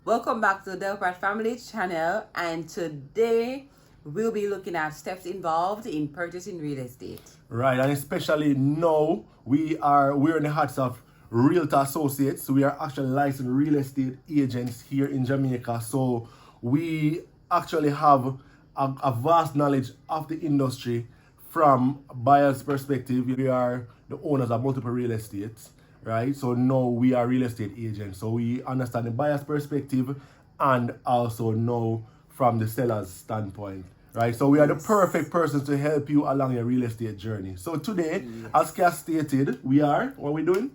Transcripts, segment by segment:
Welcome back to the Delpratt Family channel, and today we'll be looking at steps involved in purchasing real estate. Right, and especially now we're in the hearts of Realtor Associates. We are actually licensed real estate agents here in Jamaica, so we actually have a vast knowledge of the industry from buyer's perspective. We are the owners of multiple real estates, right? So now we are real estate agents, so we understand the buyer's perspective and also know from the seller's standpoint. Right, so we are the perfect persons to help you along your real estate journey. So today, as Cass stated, what are we doing?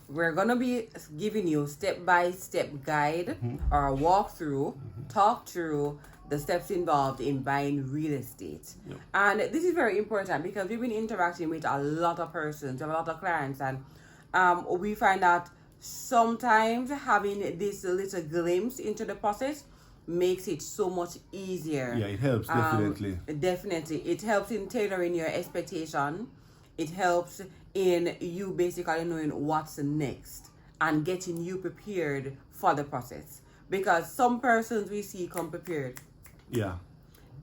We're going to be giving you step-by-step guide or walkthrough, talk through the steps involved in buying real estate. Yep. And this is very important because we've been interacting with a lot of persons, a lot of clients, and we find that sometimes having this little glimpse into the process makes it so much easier. Yeah, it helps, definitely. Definitely. It helps in tailoring your expectation. It helps in you basically knowing what's next and getting you prepared for the process. Because some persons we see come prepared. Yeah.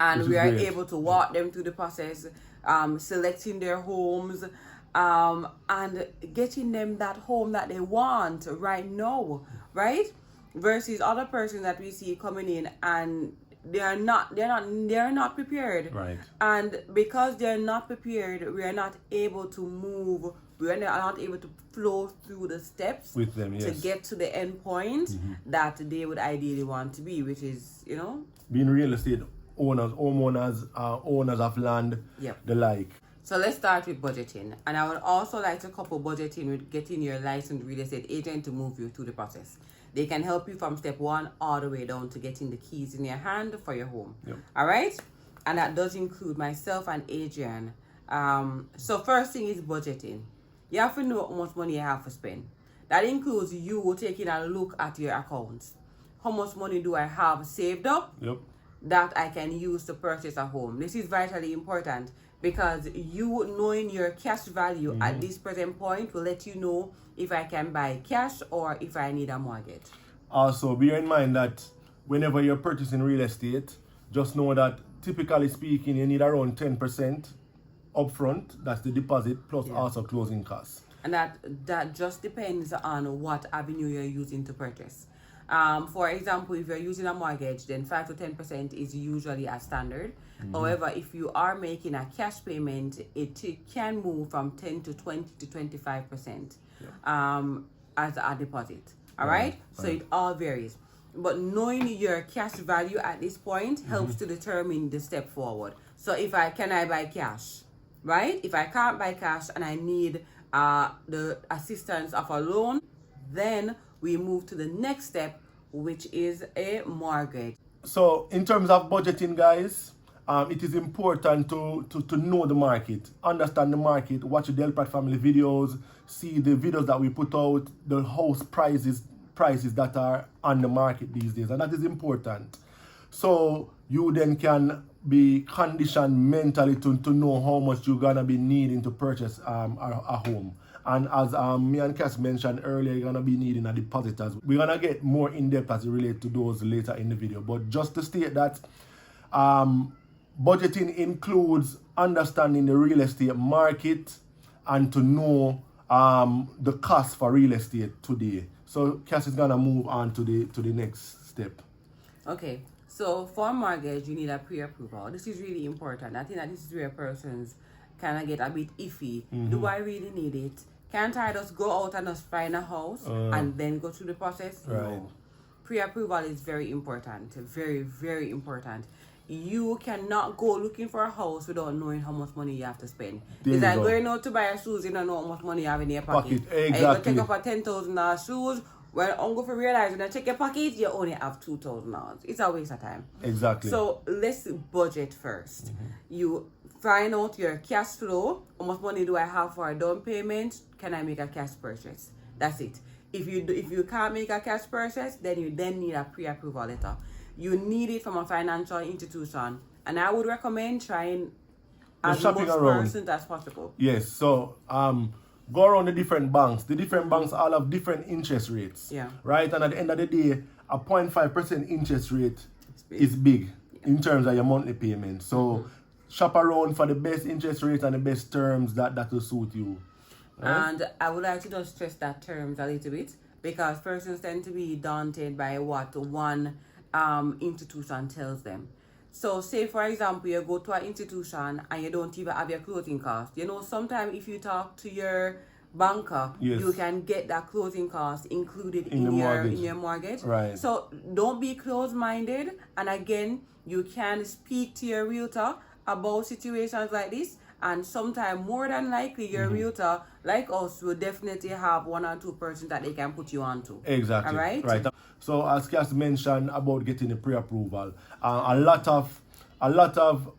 And we are great. able to walk them through the process, selecting their homes, and getting them that home that they want right now, right? Versus other persons that we see coming in and they're not prepared. Right. And because they're not prepared, we are not able to move. We are not able to flow through the steps With them, yes. to get to the end point that they would ideally want to be, which is, being real estate owners, homeowners, owners of land, Yep. the like. So let's start with budgeting. And I would also like to couple budgeting with getting your licensed real estate agent to move you through the process. They can help you from step 1 all the way down to getting the keys in your hand for your home. Yep. All right? And that does include myself and Adrian. So first thing is budgeting. You have to know how much money you have to spend. That includes you taking a look at your accounts. How much money do I have saved up Yep. that I can use to purchase a home? This is vitally important because you knowing your cash value at this present point will let you know if I can buy cash or if I need a mortgage. Also, bear in mind that whenever you're purchasing real estate, just know that typically speaking, you need around 10% upfront. That's the deposit plus also closing costs. And that just depends on what avenue you're using to purchase. For example, if you're using a mortgage, then 5 to 10% is usually a standard. However, if you are making a cash payment, it can move from 10 to 20 to 25% as a deposit. All right? So it all varies. But knowing your cash value at this point helps to determine the step forward. So can I buy cash? Right? If I can't buy cash and I need the assistance of a loan, then we move to the next step, which is a mortgage. So in terms of budgeting, guys, it is important to know the market, understand the market, watch the Delpratt family videos, see the videos that we put out, the house prices that are on the market these days, and that is important. So you then can be conditioned mentally to know how much you're gonna be needing to purchase a home. And as me and Cass mentioned earlier, you're gonna be needing a deposit as well. We're gonna get more in depth as it relates to those later in the video. But just to state that budgeting includes understanding the real estate market and to know the cost for real estate today. So Cass is gonna move on to the next step. Okay, so for mortgage, you need a pre-approval. This is really important. I think that this is where persons kind of get a bit iffy. Do I really need it? Can't I just go out and just find a house and then go through the process? Right. No. Pre-approval is very important. Very, very important. You cannot go looking for a house without knowing how much money you have to spend. It's like going out to buy a shoes, you don't know how much money you have in your pocket. Exactly. And you go take up a $10,000 shoes. Well, I'm going to realize when I check your pocket, you only have $2,000. It's a waste of time. Exactly. So let's budget first. You find out your cash flow. How much money do I have for a down payment? Can I make a cash purchase? That's it. If you can't make a cash purchase, then you need a pre-approval letter. You need it from a financial institution, and I would recommend trying as much persons as possible. Yes. So go around the different banks. The different banks all have different interest rates. Yeah. Right. And at the end of the day, a 0.5% interest rate is big in terms of your monthly payment. So shop around for the best interest rates and the best terms that will suit you. Right? And I would like to just stress that terms a little bit, because persons tend to be daunted by what one institution tells them. So say for example you go to an institution and you don't even have your closing cost. You know, sometimes if you talk to your banker, you can get that closing cost included in your mortgage. Right. So don't be closed-minded, and again, you can speak to your realtor about situations like this, and sometimes more than likely your realtor, like us, will definitely have 1 or 2 persons that they can put you onto. Exactly. All right. Right. So as Cass mentioned about getting the pre-approval, a lot of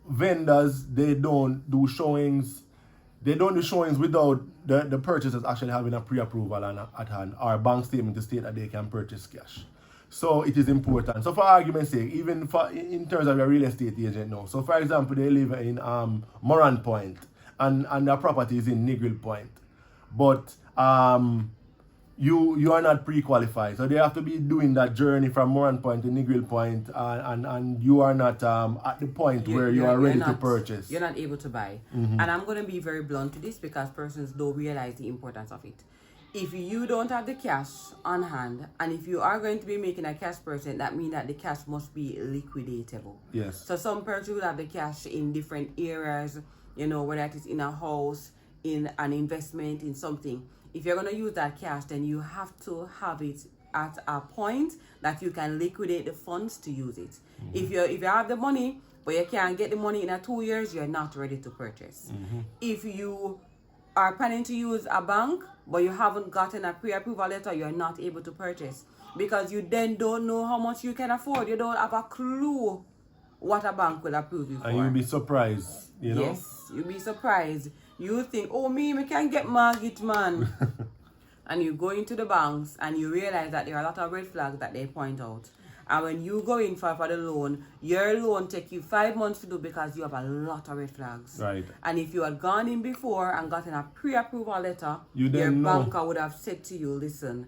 vendors, they don't do showings. They don't do showings without the purchasers actually having a pre-approval at hand, or a bank statement to state that they can purchase cash. So it is important. So for argument's sake, even in terms of your real estate agent now. So for example, they live in Moran Point and their property is in Negril Point. But you are not pre-qualified. So they have to be doing that journey from Moran Point to Negril Point, and you are not at the point where you are ready to purchase. You're not able to buy. And I'm going to be very blunt to this, because persons don't realize the importance of it. If you don't have the cash on hand, and if you are going to be making a cash purchase, that means that the cash must be liquidatable. Yes. So some persons will have the cash in different areas, you know, whether it is in a house, in an investment, in something. If you're going to use that cash, then you have to have it at a point that you can liquidate the funds to use it. If you have the money, but you can't get the money in 2 years, you're not ready to purchase. If you are planning to use a bank, but you haven't gotten a pre-approval letter, you're not able to purchase, because you then don't know how much you can afford. You don't have a clue what a bank will approve you for. And you'll be surprised, you know? Yes, you'll be surprised. You think, oh, me can get mortgage, man. And you go into the banks and you realize that there are a lot of red flags that they point out. And when you go in for the loan, your loan take you 5 months to do, because you have a lot of red flags. Right. And if you had gone in before and gotten a pre-approval letter, your banker would have said to you, listen,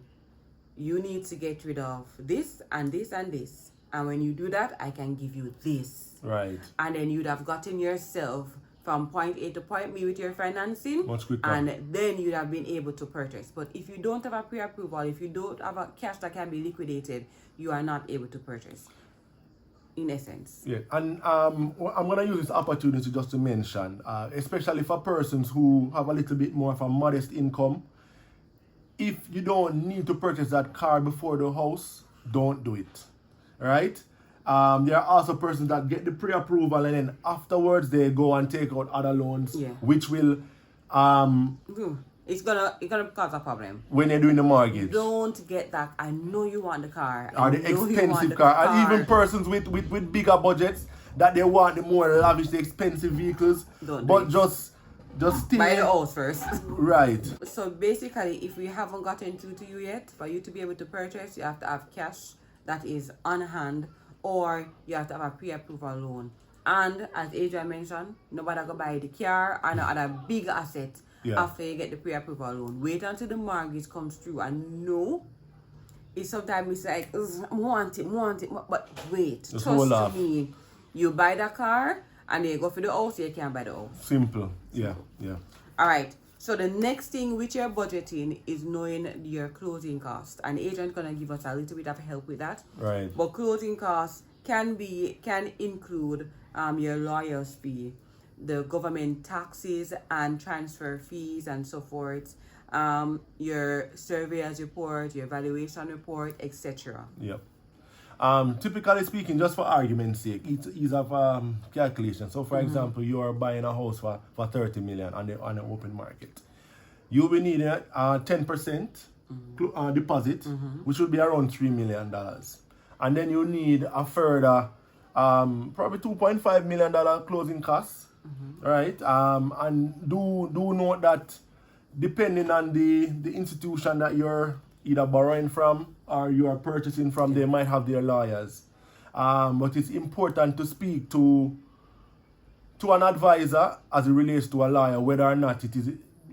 you need to get rid of this and this and this. And when you do that, I can give you this. Right. And then you'd have gotten yourself from point A to point B with your financing. Much quicker. And then you'd have been able to purchase. But if you don't have a pre-approval, if you don't have a cash that can be liquidated, you are not able to purchase, in essence. Yeah, and I'm going to use this opportunity just to mention, especially for persons who have a little bit more of a modest income, if you don't need to purchase that car before the house, don't do it, right? There are also persons that get the pre-approval and then afterwards they go and take out other loans, which will it's gonna cause a problem when you're doing the mortgage. Don't get that. I know you want the car, or the expensive car, and even persons with bigger budgets that they want the more lavish, the expensive vehicles. Just buy the house first. Right. So basically, if we haven't gotten to you yet, for you to be able to purchase, you have to have cash that is on hand, or you have to have a pre-approval loan. And as Adrian mentioned, nobody go buy the car or no other big asset after you get the pre-approval loan. Wait until the mortgage comes through, and no, it's sometimes it's like, I want it, but wait, just trust me, you buy the car and then you go for the house, you can't buy the house. Simple. Yeah. All right. So the next thing with your budgeting is knowing your closing costs, and Adrian's gonna give us a little bit of help with that. Right. But closing costs can include your lawyer's fee, the government taxes and transfer fees and so forth, your surveyor's report, your valuation report, etc. Yep. Typically speaking, just for argument's sake, it's ease of calculation. So, for example, you are buying a house for 30 million on the open market. You will need a 10% deposit, which will be around $3 million. And then you need a further probably $2.5 million closing costs, right? And do note that depending on the institution that you're either borrowing from or you are purchasing from, they might have their lawyers. But it's important to speak to an advisor as it relates to a lawyer, whether or not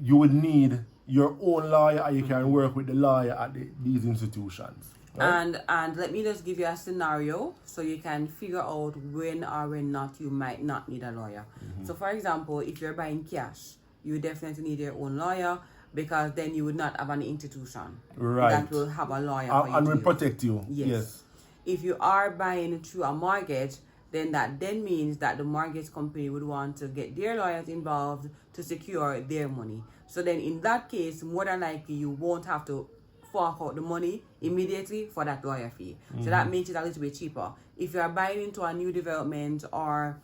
you would need your own lawyer or you can work with the lawyer at these institutions. Right. And let me just give you a scenario so you can figure out when or when not you might not need a lawyer. So for example, if you're buying cash, you definitely need your own lawyer, because then you would not have an institution that will have a lawyer for you And to will use. protect you. Yes. If you are buying through a mortgage, then that then means that the mortgage company would want to get their lawyers involved to secure their money. So then in that case, more than likely you won't have to fork out the money immediately for that lawyer fee. So that makes it a little bit cheaper. If you are buying into a new development, or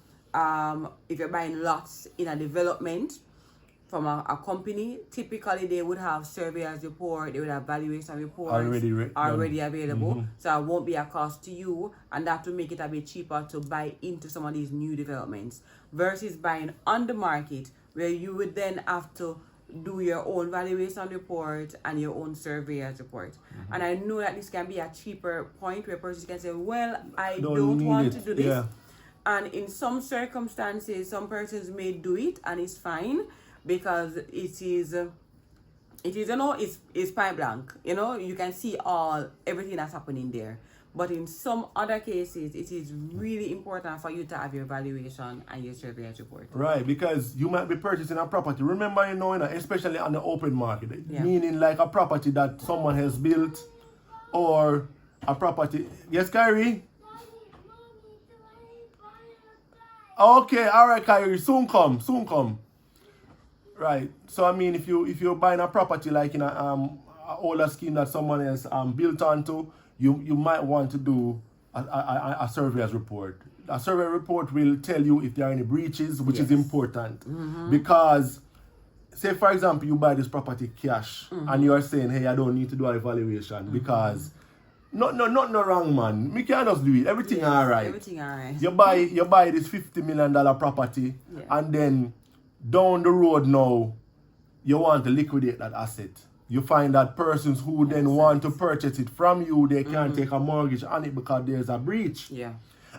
if you're buying lots in a development from a company, typically they would have surveyors report, they would have valuation reports already available. So it won't be a cost to you, and that will make it a bit cheaper to buy into some of these new developments versus buying on the market, where you would then have to do your own valuation report and your own surveyor's report. And I know that this can be a cheaper point where persons can say, well, I don't want to do this. Yeah. And in some circumstances, some persons may do it and it's fine, because it is it's point blank. You can see everything that's happening there. But in some other cases, it is really important for you to have your valuation and your surveyor's report. Right, because you might be purchasing a property. Remember, especially on the open market, meaning like a property that someone has built, or a property. Yes, Kyrie? Okay, all right, Kyrie. Soon come. Right. So I mean, if you're buying a property like in a older scheme that someone else built onto, you might want to do a surveyor's report. A survey report will tell you if there are any breaches, which is important, because say for example you buy this property cash and you are saying, hey, I don't need to do an evaluation because no wrong, man. Me can just do it. Everything alright. Everything alright. You buy this $50 million property, and then down the road now you want to liquidate that asset. You find that persons who then want to purchase it from you, they can't take a mortgage on it because there's a breach. Yeah.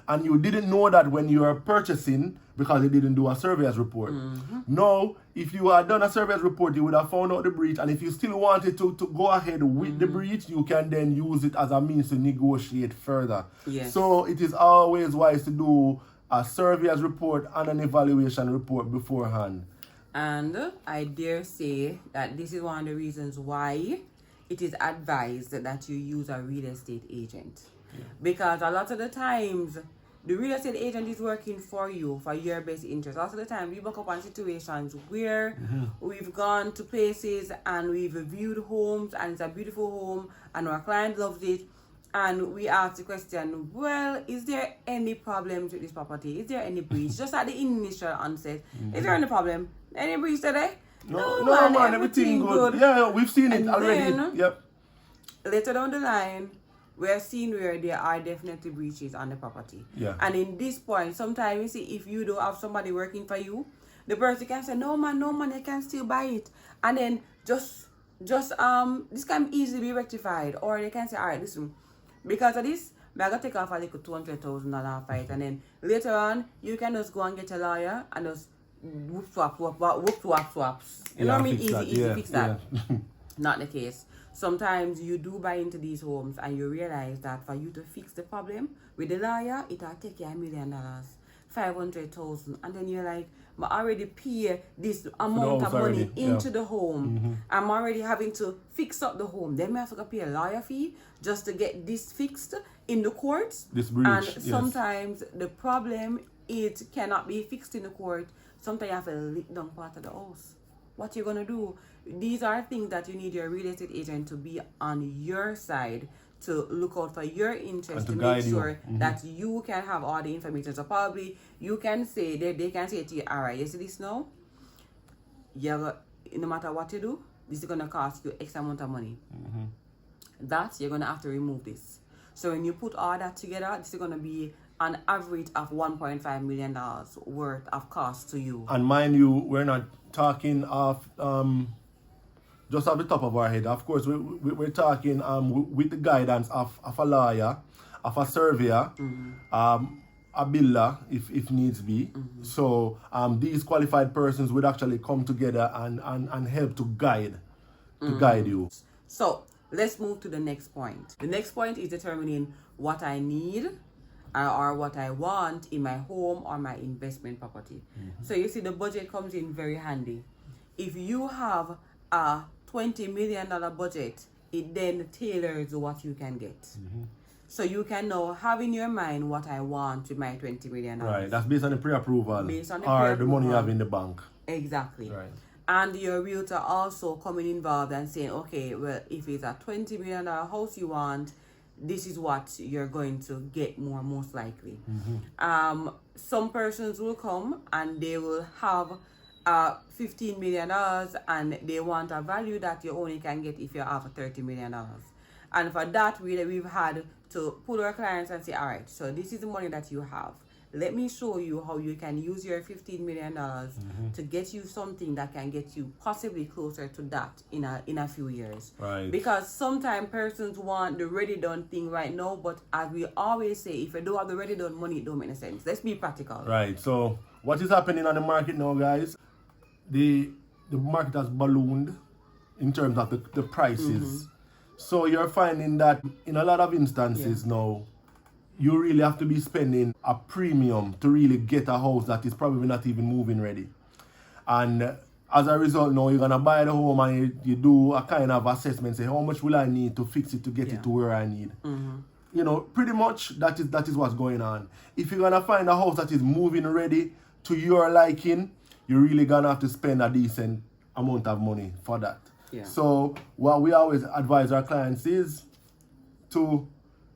And you didn't know that when you were purchasing because you didn't do a surveyor's report. Now, if you had done a surveyor's report, you would have found out the breach. And if you still wanted to go ahead with the breach, you can then use it as a means to negotiate further. Yes. So it is always wise to do a surveyor's report and an evaluation report beforehand. And I dare say that this is one of the reasons why it is advised that you use a real estate agent. Because a lot of the times, the real estate agent is working for you, for your best interest. A lot of the time, we buck up on situations where we've gone to places and we've viewed homes and it's a beautiful home and our client loves it. And we ask the question, well, is there any problems with this property? Is there any breach? Just at the initial onset, is there any problem? Any breach today? No, man, everything good. Yeah, we've seen it already. Then, later down the line, we're seeing where there are definitely breaches on the property. Yeah. And in this point, sometimes you see, if you don't have somebody working for you, the person can say, no man, I can still buy it. And then just this can easily be rectified. Or they can say, all right, listen, because of this, I'm going to take off a little $200,000 for it. And then later on, you can just go and get a lawyer and just whoop swaps. You know what I mean? Easy fix that. Yeah. Not the case. Sometimes you do buy into these homes and you realize that for you to fix the problem with the lawyer, it'll take you $1 million, $500,000, and then you're like, I already pay this amount of money into the home. I'm already having to fix up the home. Then I have to pay a lawyer fee just to get this fixed in the courts. This breach. And sometimes the problem, it cannot be fixed in the court. Sometimes you have to lick down part of the house. What you're gonna do? These are things that you need your real estate agent to be on your side, to look out for your interest, to make sure that you can have all the information. So probably you can say, they can say to you, all right, you see this now? No matter what you do, this is gonna cost you X amount of money. That you're gonna have to remove this. So when you put all that together, this is gonna be an average of $1.5 million worth of cost to you. And mind you, we're not talking of just off the top of our head. Of course, we're talking with the guidance of a lawyer, of a surveyor, a builder, if needs be. So these qualified persons would actually come together and help to guide you. So let's move to the next point. The next point is determining what I need or what I want in my home or my investment property. So you see, the budget comes in very handy. If you have a $20 million budget, it then tailors what you can get. So you can now have in your mind what I want with my $20 million. Right, that's based on the pre-approval. Based on the or pre-approval. the money you have in the bank. Exactly. Right. And your realtor also coming involved and saying, okay, well, if it's a $20 million house you want, this is what you're going to get most likely. Some persons will come and they will have $15 million and they want a value that you only can get if you have $30 million. And for that, we've had to pull our clients and say, all right, so this is the money that you have. Let me show you how you can use your $15 million to get you something that can get you possibly closer to that in a few years. Right. Because sometimes persons want the ready done thing right now, but as we always say, if you don't have the ready done money, it don't make any sense. Let's be practical. Right. So what is happening on the market now, guys? The market has ballooned in terms of the prices. So you're finding that in a lot of instances now, you really have to be spending a premium to really get a house that is probably not even moving ready. And as a result now, you're going to buy the home and you do a kind of assessment, say how much will I need to fix it to get it to where I need. You know, pretty much that is what's going on. If you're going to find a house that is moving ready to your liking, you're really going to have to spend a decent amount of money for that. So what we always advise our clients is to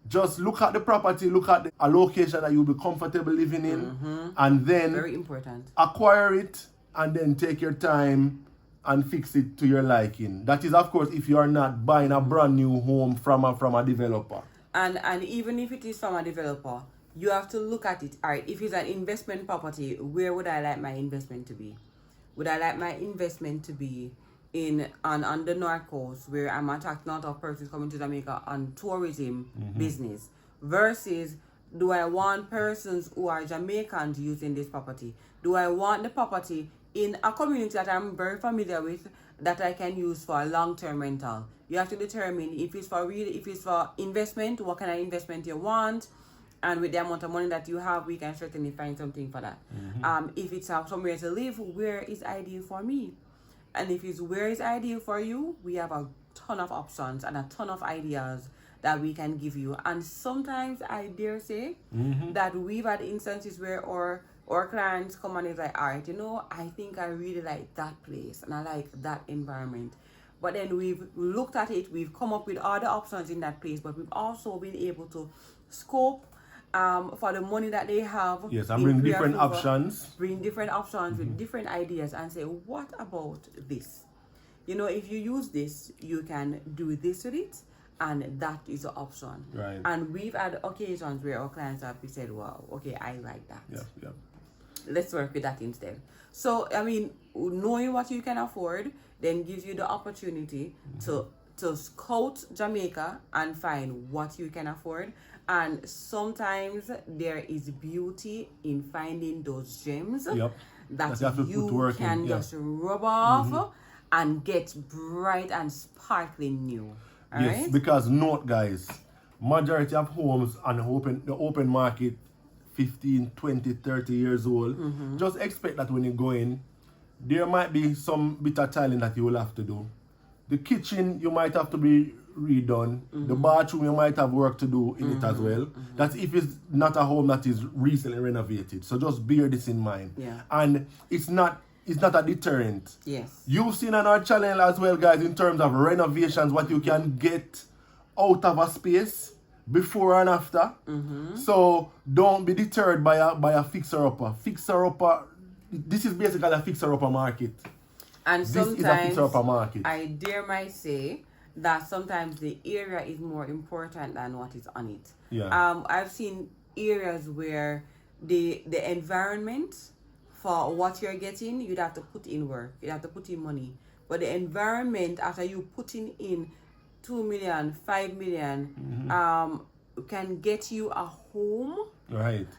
just look at the property, look at a location that you'll be comfortable living in, and then very important, acquire it, and then take your time and fix it to your liking. That is, of course, if you are not buying a brand new home from a developer. And even if it is from a developer, you have to look at it. All right, if it's an investment property, where would I like my investment to be? Would I like my investment to be on the North Coast, where I'm attracting a lot of persons coming to Jamaica on tourism business, versus do I want persons who are Jamaicans using this property? Do I want the property in a community that I'm very familiar with that I can use for a long-term rental? You have to determine if it's for investment, what kind of investment you want, and with the amount of money that you have, we can certainly find something for that. If it's somewhere to live, where is ideal for me? And if it's where is ideal for you, we have a ton of options and a ton of ideas that we can give you. And sometimes I dare say that we've had instances where our clients come and is like, all right, you know, I think I really like that place and I like that environment. But then we've looked at it, we've come up with other options in that place, but we've also been able to scope for the money that they have. Yes, and bring different options. Bring different options with different ideas and say, what about this? You know, if you use this, you can do this with it, and that is the option. Right. And we've had occasions where our clients have said, wow, okay, I like that. Yeah. Let's work with that instead. So, I mean, knowing what you can afford then gives you the opportunity to scout Jamaica and find what you can afford. And sometimes there is beauty in finding those gems that you can just rub off and get bright and sparkling new. All right? Because note, guys, majority of homes on the open market 15, 20, 30 years old, just expect that when you go in, there might be some bit of tiling that you will have to do. The kitchen, you might have to be redone. The bathroom, you might have work to do in it as well. That's if it's not a home that is recently renovated. So just bear this in mind. And it's not a deterrent. Yes. You've seen on our channel as well, guys, in terms of renovations, what you can get out of a space before and after. So don't be deterred by a fixer-upper. Fixer-upper, this is basically a fixer-upper market. And this is a fixer-upper market. I dare might say that sometimes the area is more important than what is on it. I've seen areas where the environment for what you're getting, you'd have to put in work, you'd have to put in money. But the environment, after you putting in 2 million, 5 million, can get you a home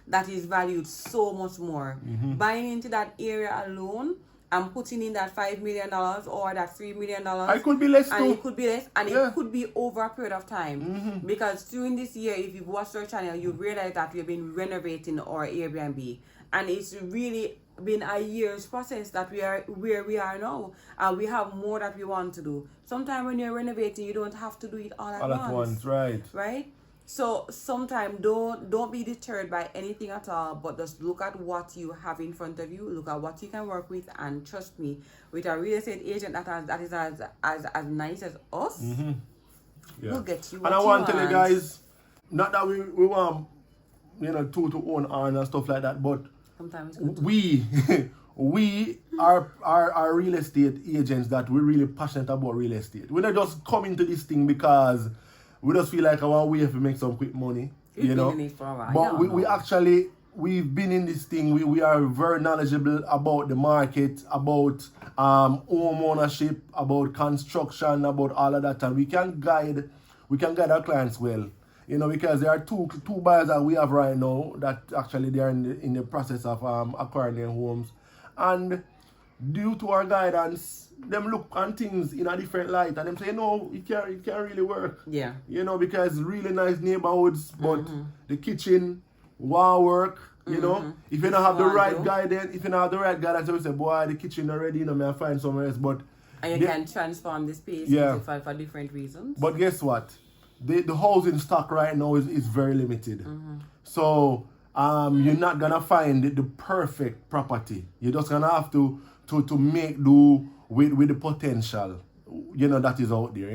that is valued so much more. Buying into that area alone and putting in that $5 million or that $3 million. It could be less and too. it could be less, and Yeah. it could be over a period of time. Because during this year, if you've watched our channel, you realize that we've been renovating our Airbnb, and it's really been a year's process that we are where we are now, and we have more that we want to do. Sometimes when you're renovating, you don't have to do it all at once. Right? So sometimes don't be deterred by anything at all, but just look at what you have in front of you, look at what you can work with, and trust me, with a real estate agent that is as nice as us, we'll get you what and I you want to tell you guys, not that we want to own iron and stuff like that, but sometimes it's good. we are real estate agents that we're really passionate about real estate. We're not just coming to this thing because we just feel like our way to make some quick money, You've been in it for a while. But we actually, we've been in this thing. We are very knowledgeable about the market, about home ownership, about construction, about all of that, and we can guide our clients well. Because there are two buyers that we have right now that actually they are in the process of acquiring their homes, and due to our guidance, them look on things in a different light, and them say, no, it can't really work. Yeah. Because really nice neighborhoods, but the kitchen won't work. If you don't have the right guidance, we say, boy, the kitchen already, may I find somewhere else. But and you can transform the space for different reasons. But guess what? The housing stock right now is very limited. So you're not gonna find the perfect property. You're just gonna have to make do with the potential, that is out there,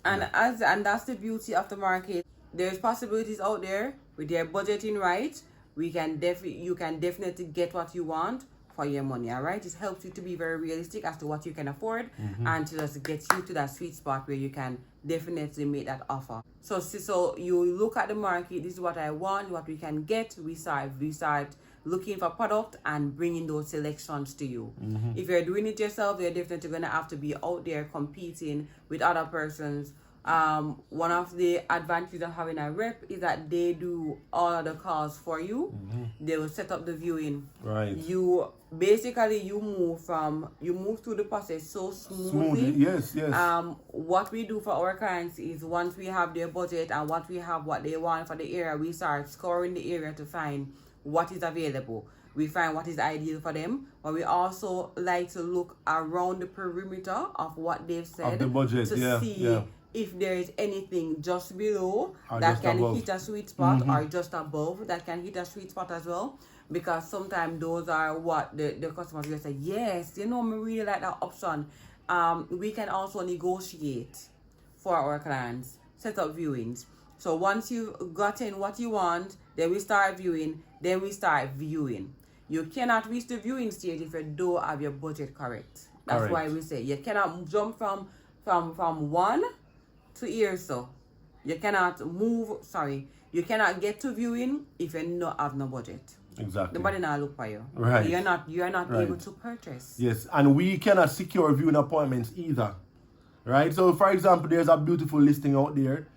And that's the beauty of the market. There's possibilities out there with your budgeting right. You can definitely get what you want for your money. All right, it helps you to be very realistic as to what you can afford, and to just get you to that sweet spot where you can definitely make that offer. So you look at the market. This is what I want, what we can get. We start looking for product and bringing those selections to you. If you're doing it yourself, you're definitely gonna have to be out there competing with other persons. One of the advantages of having a rep is that they do all of the calls for you. They will set up the viewing. Right. You move through the process so smoothly. Yes. What we do for our clients is once we have their budget and once we have what they want for the area, we start scouring the area to find what is available. We find what is ideal for them, but we also like to look around the perimeter of what they've said of the budget, to see if there is anything just below or that can hit a sweet spot, or just above that can hit a sweet spot as well. Because sometimes those are what the customers will say, yes, I really like that option. We can also negotiate for our clients, set up viewings. So once you've gotten what you want, then we start viewing, You cannot reach the viewing stage if you don't have your budget correct. That's why we say you cannot jump from one to here. So you cannot you cannot get to viewing if you not have no budget. Exactly. Nobody now look for you. Right. You're not able to purchase. Yes, and we cannot secure viewing appointments either. Right? So for example, there's a beautiful listing out there.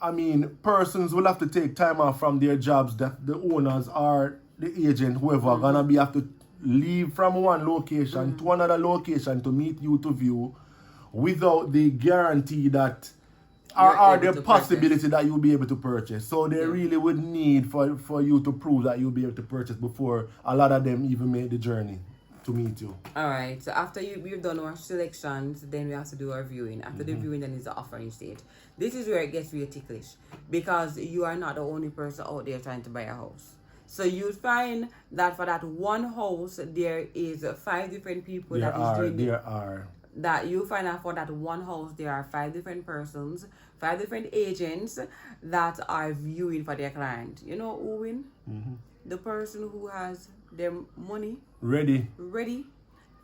I mean, persons will have to take time off from their jobs that the owners or the agent, whoever, are gonna have to leave from one location to another location to meet you to view without the guarantee that or the possibility that you'll be able to purchase. So they really would need for you to prove that you'll be able to purchase before a lot of them even make the journey to meet you. All right. So after we've done our selections, then we have to do our viewing. After the viewing, then is the offering stage. This is where it gets really ticklish because you are not the only person out there trying to buy a house. So you find that for that one house, there is 5 different people that you find out for that one house, there are 5 different persons, 5 different agents that are viewing for their client. You know who win? The person who has their money ready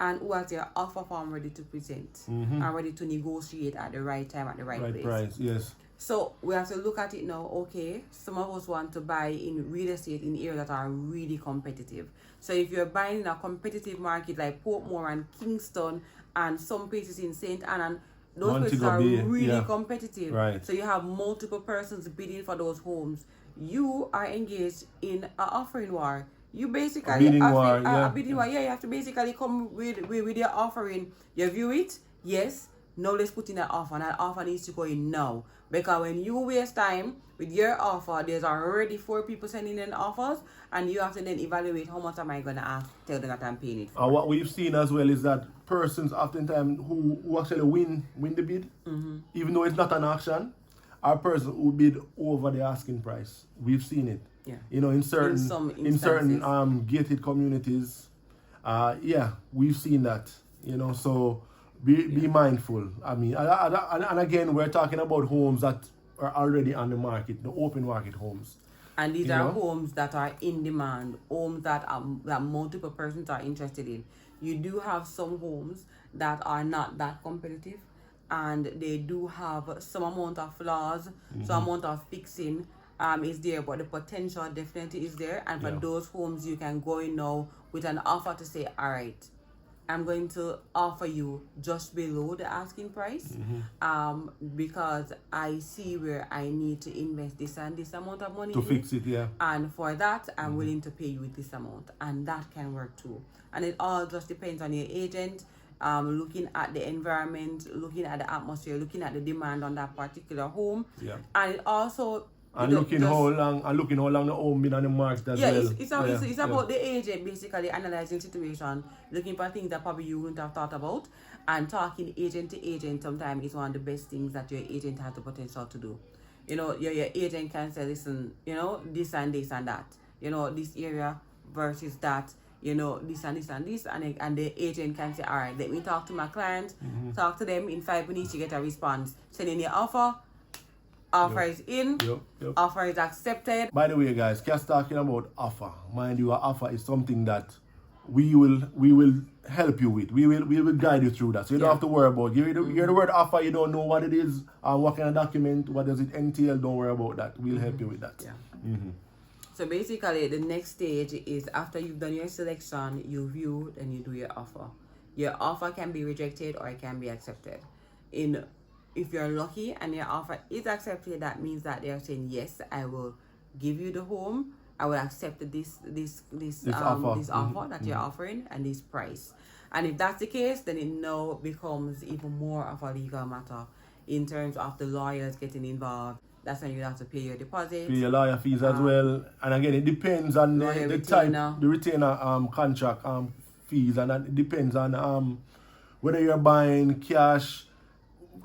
and who has their offer form ready to present and ready to negotiate at the right time, at the right place. Price, yes. So we have to look at it now. Okay, some of us want to buy in real estate in areas that are really competitive. So if you're buying in a competitive market like Portmore and Kingston and some places in St. Anne, those places are really competitive. Right. So you have multiple persons bidding for those homes. You are engaged in an offering war. you basically A bidding have war, to, yeah. a bidding war. Yeah, you have to basically come with your offering. You view it, yes. Now let's put in an offer. And that offer needs to go in now. Because when you waste time with your offer, there's already 4 people sending in offers, and you have to then evaluate how much am I gonna tell them that I'm paying it for. And what we've seen as well is that persons oftentimes who actually win the bid, even though it's not an auction, are persons who bid over the asking price. We've seen it. Yeah. You know, in certain some gated communities, yeah, we've seen that. You know, so be mindful. I mean, and again, we're talking about homes that are already on the market, the open market homes. And these are homes that are in demand, homes that multiple persons are interested in. You do have some homes that are not that competitive, and they do have some amount of flaws, some amount of fixing is there, but the potential definitely is there. And for those homes, you can go in now with an offer to say, all right, I'm going to offer you just below the asking price, because I see where I need to invest this and this amount of money to fix it, yeah. And for that, I'm willing to pay you with this amount, and that can work too. And it all just depends on your agent, looking at the environment, looking at the atmosphere, looking at the demand on that particular home, and it also. And looking how long the home been on the market as well. It's about the agent basically analyzing situation, looking for things that probably you wouldn't have thought about, and talking agent to agent sometimes is one of the best things that your agent has the potential to do. You know, your agent can say, listen, you know, this and this and that, you know, this area versus that, you know, this and this and this, and the agent can say, all right, let me talk to my client, talk to them in 5 minutes, you get a response, send in your offer. Offer is in. Offer is accepted. By the way, guys, Cass talking about offer. Mind you, our offer is something that we will help you with. We will guide you through that. So you don't have to worry about. You hear the word offer, you don't know what it is, what kind of document, what does it entail. Don't worry about that. We'll help you with that. Yeah. So basically, the next stage is after you've done your selection, you view, then you do your offer. Your offer can be rejected or it can be accepted. If you're lucky and your offer is accepted, that means that they're saying, yes, I will give you the home. I will accept this offer that you're offering and this price. And if that's the case, then it now becomes even more of a legal matter in terms of the lawyers getting involved. That's when you have to pay your deposit. Pay your lawyer fees as well. And again, it depends on the type, the retainer contract fees, and that it depends on whether you're buying cash.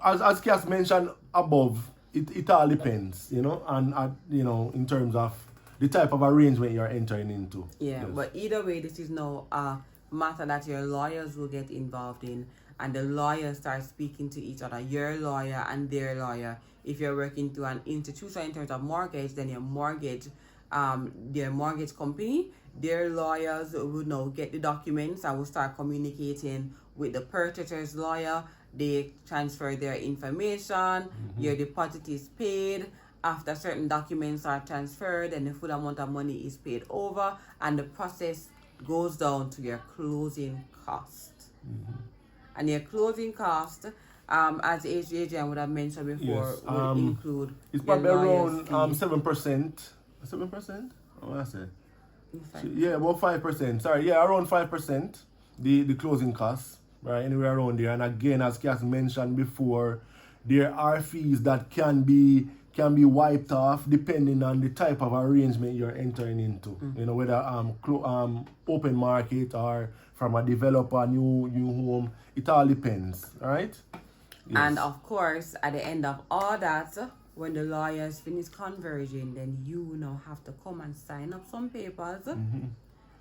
As Cass mentioned above, it all depends, you know, and you know, in terms of the type of arrangement you're entering into. Yeah, yes. But either way, this is now a matter that your lawyers will get involved in, and the lawyers start speaking to each other, your lawyer and their lawyer. If you're working through an institution in terms of mortgage, then your mortgage company, their lawyers will now get the documents and will start communicating with the purchaser's lawyer. They transfer their information, your deposit is paid. After certain documents are transferred, and the full amount of money is paid over, and the process goes down to your closing cost. And your closing cost, as Adrian would have mentioned before, would include. It's probably around 7%. 7%? Oh, I said. Yeah, about 5%. Sorry, yeah, around 5%. The closing costs. Right, anywhere around there. And again, as Cass mentioned before, there are fees that can be wiped off depending on the type of arrangement you're entering into. You know, whether open market or from a developer, new home. It all depends, right? Yes. And of course, at the end of all that, when the lawyers finish conversion, then you now have to come and sign up some papers.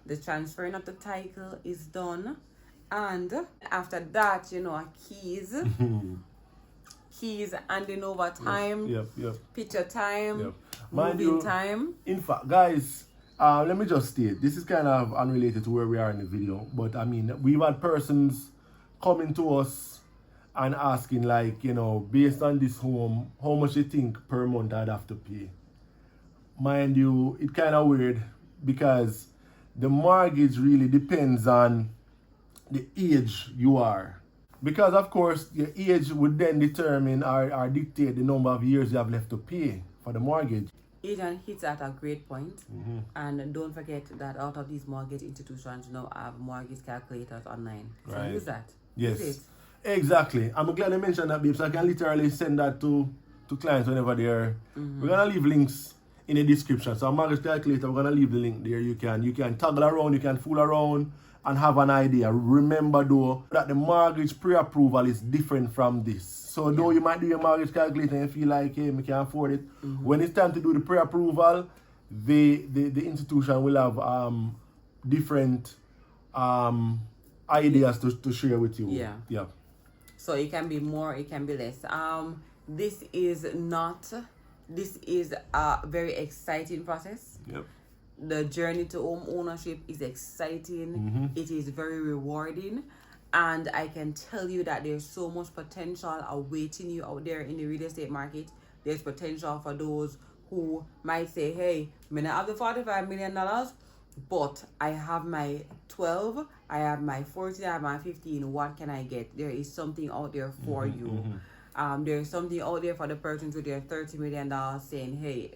The transferring of the title is done. And after that, you know, keys handing over time, picture time, moving time. In fact, guys, let me just state, this is kind of unrelated to where we are in the video, but I mean, we've had persons coming to us and asking, like, you know, based on this home, how much you think per month I'd have to pay. Mind you, it's kind of weird because the mortgage really depends on the age you are, because of course your age would then determine or dictate the number of years you have left to pay for the mortgage. Agent hits at a great point. And don't forget that out of these mortgage institutions now have mortgage calculators online. So Right. use that. Yes. Use it. Exactly. I'm glad you mentioned that, babe. So I can literally send that to clients whenever they're. We're gonna leave links in the description. So mortgage calculator, we're gonna leave the link there. You can toggle around, you can fool around and have an idea. Remember though that the mortgage pre-approval is different from this. So though you might do your mortgage calculator and feel like, hey, we can afford it. When it's time to do the pre-approval, the institution will have different ideas to share with you. Yeah. So it can be more, it can be less. This is a very exciting process. Yep. The journey to home ownership is exciting. It is very rewarding. And I can tell you that there's so much potential awaiting you out there in the real estate market. There's potential for those who might say, hey, I mean, I have the $45 million, but I have my 12, I have my 14, I have my 15. What can I get? There is something out there for you. There's something out there for the persons with their $30 million saying, hey,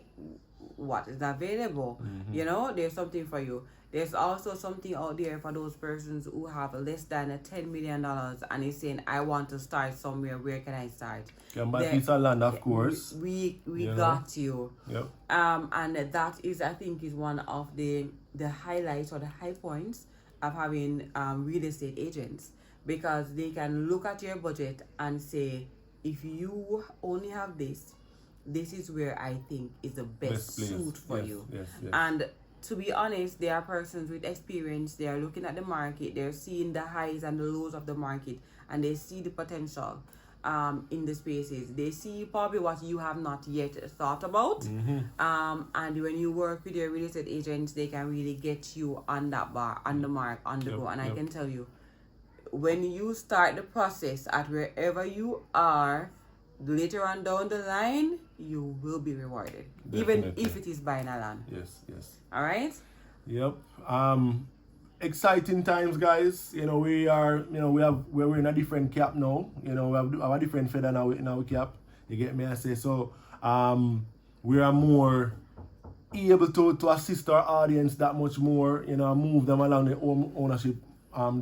what is available? You know, there's something for you. There's also something out there for those persons who have less than $10 million and is saying, I want to start somewhere. Where can I start? Can buy a piece of land, of course. We got you. Yep. And that is, I think, is one of the highlights or the high points of having real estate agents, because they can look at your budget and say, if you only have this is where I think is the best suit for you. Yes. And to be honest, there are persons with experience. They are looking at the market. They're seeing the highs and the lows of the market, and they see the potential in the spaces. They see probably what you have not yet thought about. And when you work with your real estate agents, they can really get you on that bar, on the mark, on the go. And I can tell you, when you start the process at wherever you are, later on down the line, you will be rewarded. Definitely. Even if it is buying a land. Yes. All right? Yep. Exciting times, guys. You know, we're in a different cap now. You know, we have a different feather now in our cap. You get me? I say so. We are more able to assist our audience that much more. You know, move them along the home ownership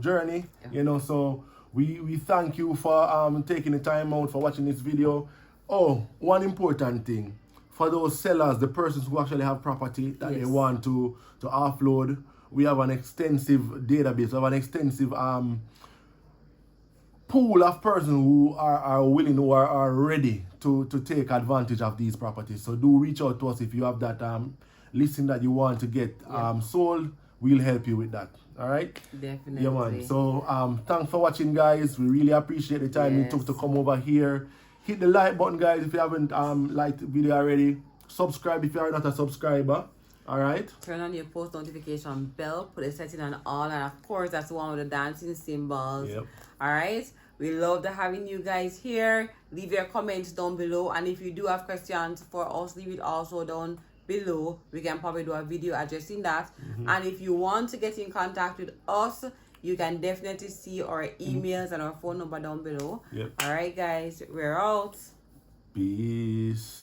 journey. You know, so we thank you for taking the time out for watching this video. Oh, one important thing. For those sellers, the persons who actually have property that they want to offload, we have an extensive database, we have an extensive pool of persons who are willing, who are ready to take advantage of these properties. So do reach out to us if you have that listing that you want to get sold. We'll help you with that. All right? Definitely. Yeah, man. So thanks for watching, guys. We really appreciate the time you took to come over here. Hit the like button, guys, if you haven't liked the video already. Subscribe if you are not a subscriber. All right? Turn on your post notification bell. Put a setting on all. And, of course, that's one of the dancing symbols. Yep. All right? We love having you guys here. Leave your comments down below. And if you do have questions for us, leave it also down below. We can probably do a video addressing that. And if you want to get in contact with us, you can definitely see our emails and our phone number down below. Yep. All right, guys, we're out. Peace.